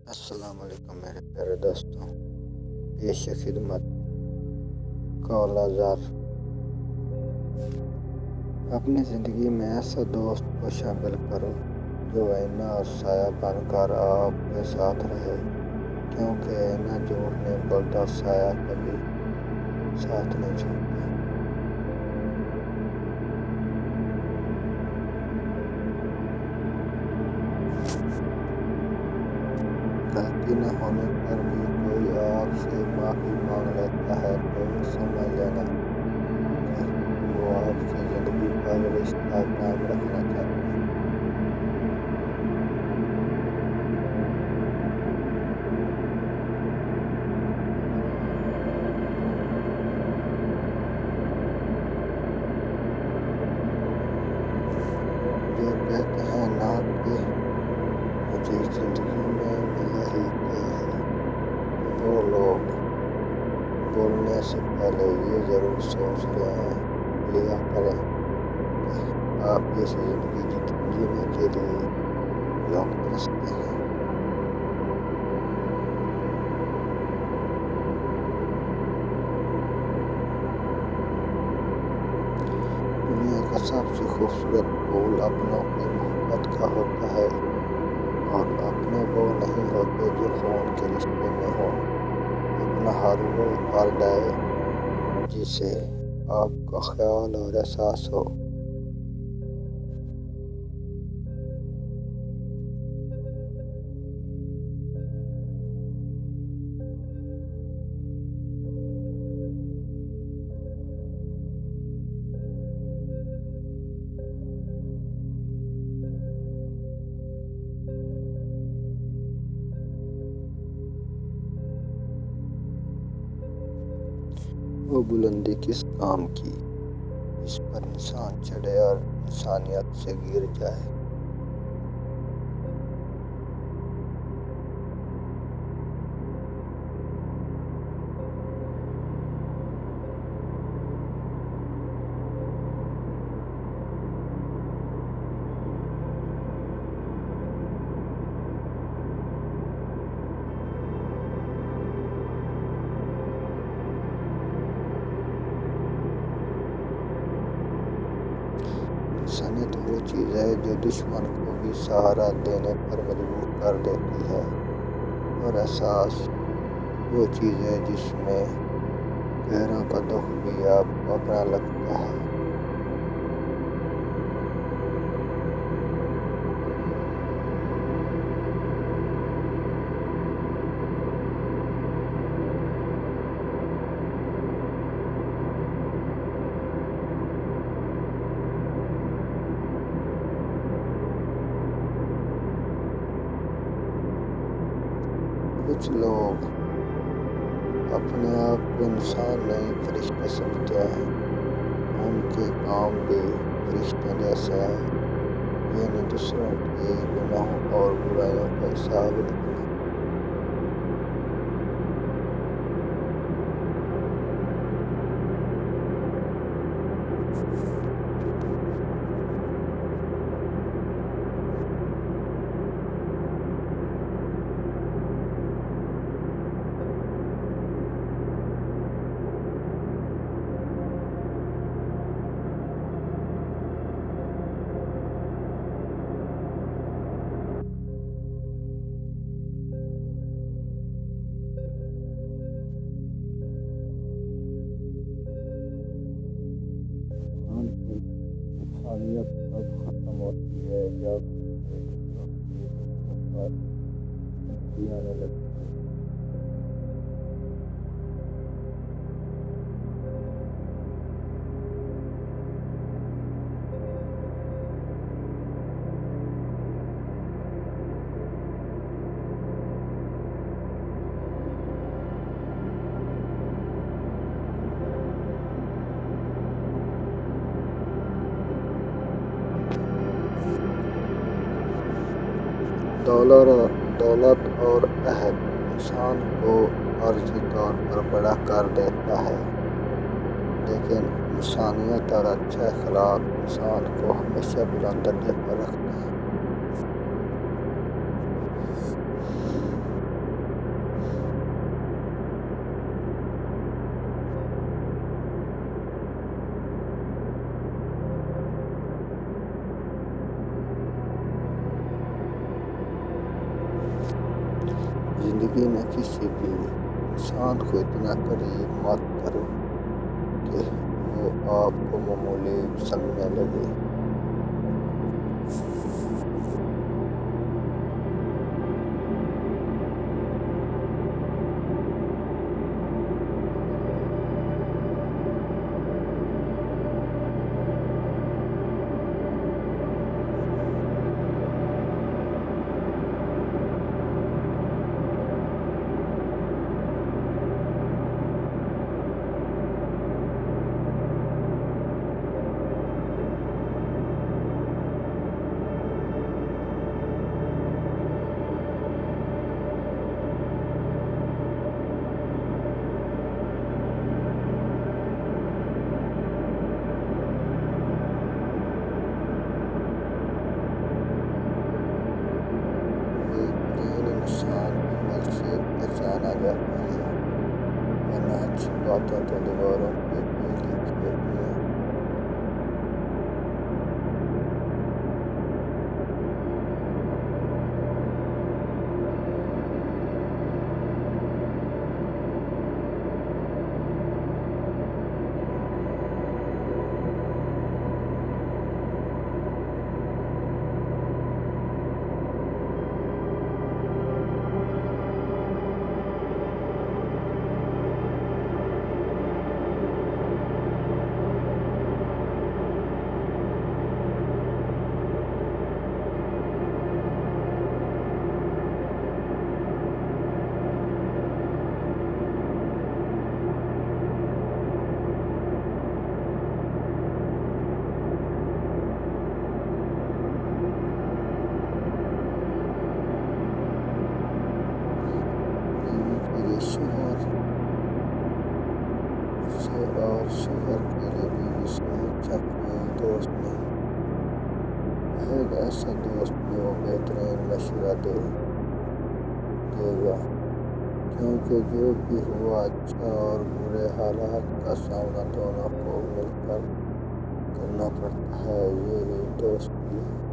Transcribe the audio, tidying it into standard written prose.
السلام علیکم میرے پیارے دوستوں، پیش خدمت قول آزار۔ اپنی زندگی میں ایسا دوست کو شامل کرو جو آئینہ اور سایہ بن کر آپ کے ساتھ رہے، کیونکہ آئینہ جھوٹ نہیں بولتا اور سایہ کبھی ساتھ نہیں چھوڑتا۔ غلطی نہ ہونے پر بھی کوئی آپ سے معافی مانگ لیتا ہے تو سمجھ لینا کہ وہ آپ سے زندگی بھر رشتہ قائم رکھنا چاہتا ہے۔ جو کہتے ہیں نا کہ مجھے زندگی میں ملا ہی کیا ہے، وہ لوگ بولنے سے پہلے یہ ضرور سوچ لیا کریں کہ آپ جیسی زندگی جینے کے لیے لوگ ترستے ہیں۔ دنیا کا سب سے خوبصورت پھول اپنوں کی محبت کا ہوتا ہے، اور اپنے وہ نہیں ہوتے جو خون کے رشتے میں ہو۔ اپنا ہر وہ فرد ہے جسے آپ کا خیال اور احساس ہو۔ وہ بلندی کس کام کی جس پر انسان چڑھے اور انسانیت سے گر جائے۔ انسانیت وہ چیز ہے جو دشمن کو بھی سہارا دینے پر مجبور کر دیتی ہے، اور احساس وہ چیز ہے جس میں غیروں کا دکھ بھی آپ کو اپنا لگتا ہے۔ کچھ لوگ اپنے آپ کو انسان نہیں فرشتے سمجھتے ہیں، ان کے کام بھی فرشتوں جیسے ہیں، یعنی دوسروں کے گناہوں اور برائیوں کا حساب رکھنا۔ انسانیت تب ختم ہوتی ہے جب دوسروں کے دکھوں پر ہنسی آنے لگتی ہے۔ دولت اور عہد انسان کو عارضی طور پر بڑا کر دیتا ہے، لیکن انسانیت اور اچھا اخلاق انسان کو ہمیشہ بلند درجے پر رکھتا ہے۔ زندگی میں کسی بھی انسان کو اتنا قریب مت کرو کہ وہ آپ کو معمولی سمجھنے لگے۔ انسان عمل سے پہچانا جاتا ہے، ورنہ اچھی باتیں تو دیواروں پہ بھی لکھی ہوتی ہیں۔ شوہر کے لیے بیوی سے اچھا کوئی دوست نہیں۔ ایک ایسا دوست جو بہترین مشورہ دے گا، کیونکہ جو بھی ہوا اچھا اور برے حالات کا سامنا دونوں کو مل کر کرنا پڑتا ہے، یہی دوستی ہے۔